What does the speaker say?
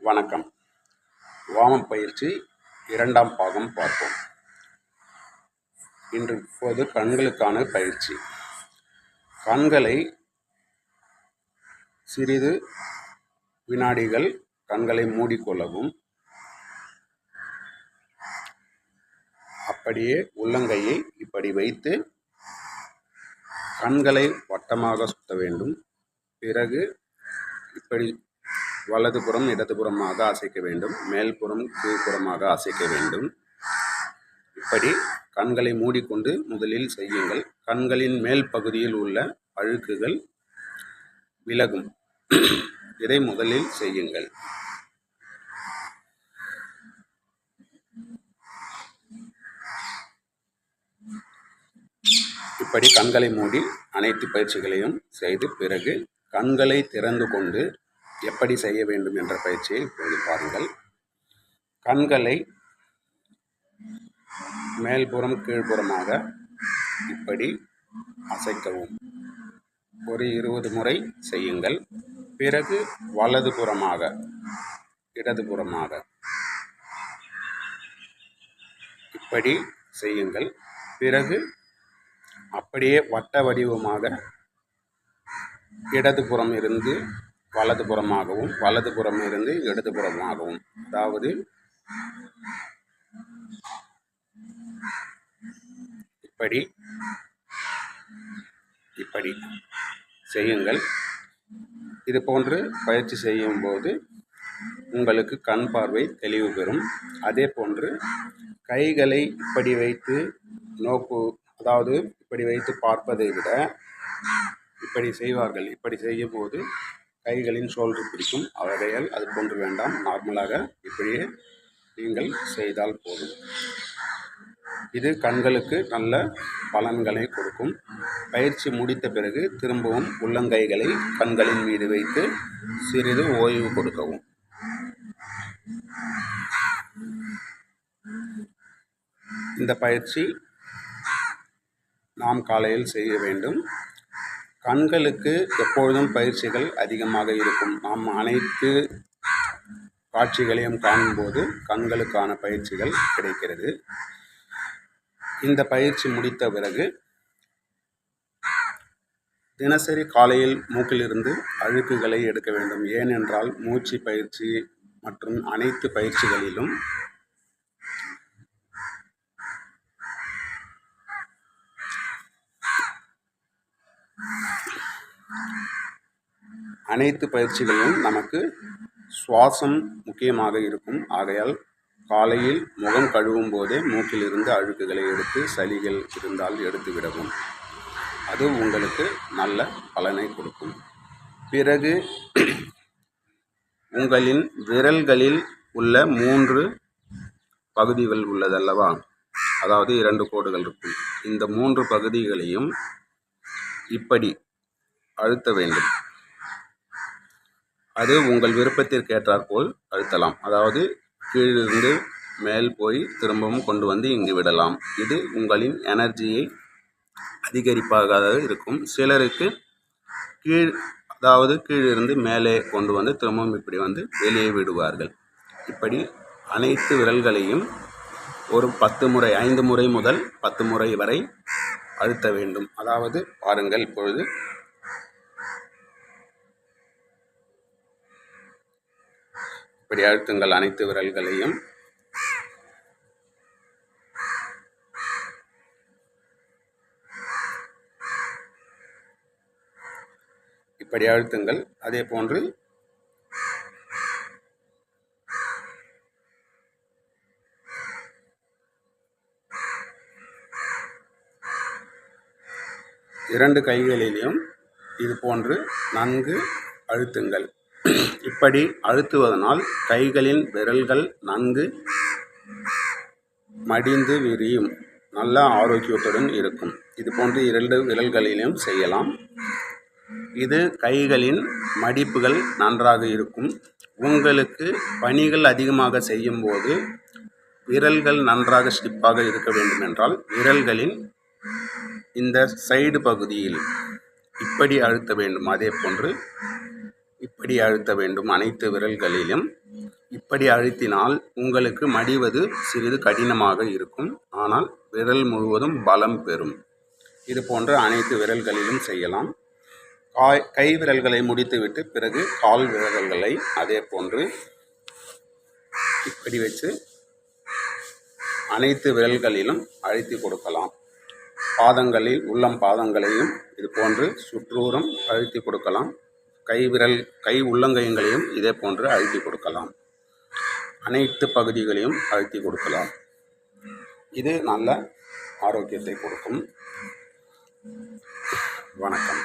வணக்கம். வாமம் பயிற்சி 2ஆம் பாகம் பார்ப்போம். இப்போது கண்களுக்கான பயிற்சி. கண்களை சிறிது வினாடிகள் கண்களை மூடிக்கொள்ளவும். அப்படியே உள்ளங்கையை இப்படி வைத்து கண்களை வட்டமாக சுத்த வேண்டும். பிறகு இப்படி வலதுபுறம் இடதுபுறமாக அசைக்க வேண்டும். மேல்புறம் கீழ்ப்புறமாக அசைக்க வேண்டும். இப்படி கண்களை மூடிக்கொண்டு முதலில் செய்யுங்கள். கண்களின் மேல் பகுதியில் உள்ள அழுக்குகள் விலகும். இதை முதலில் செய்யுங்கள். இப்படி கண்களை மூடி அனைத்து பயிற்சிகளையும் செய்து பிறகு கண்களை திறந்து கொண்டு எப்படி செய்ய வேண்டும் என்ற பயிற்சியை இப்போது பாருங்கள். கண்களை மேல்புறம் கீழ்ப்புறமாக இப்படி அசைக்கவும். ஒரு 20 முறை செய்யுங்கள். பிறகு வலதுபுறமாக இடதுபுறமாக இப்படி செய்யுங்கள். பிறகு அப்படியே வட்ட வடிவமாக இடதுபுறம் இருந்து வலதுபுறமாகவும் வலதுபுறம் இருந்து இடதுபுறமாகவும், அதாவது இப்படி இப்படி செய்யுங்கள். இது போன்று பயிற்சி செய்யும்போது உங்களுக்கு கண் பார்வை தெளிவு பெறும். அதே போன்று கைகளை இப்படி வைத்து அதாவது இப்படி வைத்து பார்ப்பதை விட இப்படி செய்வார்கள். இப்படி செய்யும் போது கைகளின் ஷோல்டர் பிடிக்கும். ஆகையால் அது போன்று வேண்டாம். நார்மலாக இப்படியே நீங்கள் செய்தால் போதும். இது கண்களுக்கு நல்ல பலன்களை கொடுக்கும். பயிற்சி முடித்த பிறகு திரும்பவும் உள்ளங்கைகளை கண்களின் மீது வைத்து சிறிது ஓய்வு கொடுக்கவும். இந்த பயிற்சி நாம் காலையில் செய்ய வேண்டும். கண்களுக்கு எப்பொழுதும் பயிற்சிகள் அதிகமாக இருக்கும். நாம் அனைத்து காட்சிகளையும் காணும்போது கண்களுக்கான பயிற்சிகள் கிடைக்கிறது. இந்த பயிற்சி முடித்த பிறகு தினசரி காலையில் மூக்கிலிருந்து அழுக்குகளை எடுக்க வேண்டும். ஏனென்றால் மூச்சு பயிற்சி மற்றும் அனைத்து பயிற்சிகளிலும் நமக்கு சுவாசம் முக்கியமாக இருக்கும். ஆகையால் காலையில் முகம் கழுவும் போதே மூக்கிலிருந்து அழுக்குகளை எடுத்து சளிகள் இருந்தால் எடுத்து விடவும். அது உங்களுக்கு நல்ல பலனை கொடுக்கும். பிறகு உங்களின் விரல்களில் உள்ள 3 பகுதிகள் உள்ளதல்லவா, அதாவது 2 கோடுகள் இருக்கும். இந்த 3 பகுதிகளையும் இப்படி அழுத்த வேண்டும். அது உங்கள் விருப்பத்திற்கு ஏற்றாற்போல் அழுத்தலாம். அதாவது கீழிருந்து மேல் போய் திரும்பவும் கொண்டு வந்து இங்கு விடலாம். இது உங்களின் எனர்ஜியை அதிகரிப்பாக இருக்கும். சிலருக்கு கீழிருந்து மேலே கொண்டு வந்து திரும்பவும் இப்படி வந்து வெளியே விடுவார்கள். இப்படி அனைத்து விரல்களையும் ஒரு 10 முறை 5 முறை முதல் 10 முறை வரை அழுத்த வேண்டும். அதாவது பாருங்கள், இப்பொழுது இப்படி அழுத்துங்கள் அனைத்து விரல்களையும். இப்படி அழுத்துங்கள். அதே போன்று இரண்டு கைகளிலும் இது போன்று நன்கு அழுத்துங்கள். இப்படி அழுத்துவதனால் கைகளின் விரல்கள் நன்கு மடிந்து விரியும். நல்ல ஆரோக்கியத்துடன் இருக்கும். இது போன்று 2 விரல்களிலும் செய்யலாம். இது கைகளின் மடிப்புகள் நன்றாக இருக்கும். உங்களுக்கு பணிகள் அதிகமாக செய்யும் போது விரல்கள் நன்றாக ஸ்டிப்பாக இருக்க வேண்டும் என்றால் விரல்களின் இந்த சைடு பகுதியில் இப்படி அழுத்த வேண்டும். அதே போன்று இப்படி அழுத்த வேண்டும் அனைத்து விரல்களிலும். இப்படி அழுத்தினால் உங்களுக்கு மடிவது சிறிது கடினமாக இருக்கும். ஆனால் விரல் முழுவதும் பலம் பெறும். இது போன்ற அனைத்து விரல்களிலும் செய்யலாம். கை விரல்களை முடித்துவிட்டு பிறகு கால் விரல்களை அதே போன்று இப்படி வச்சு அனைத்து விரல்களிலும் அழுத்தி கொடுக்கலாம். பாதங்களில் உள்ளம் பாதங்களையும் இது போன்று சுற்றூரம் அழுத்தி கொடுக்கலாம். கை உள்ளங்கையங்களையும் இதே போன்று அழுத்தி கொடுக்கலாம். அனைத்து பகுதிகளையும் அழுத்தி கொடுக்கலாம். இது நல்ல ஆரோக்கியத்தை கொடுக்கும். வணக்கம்.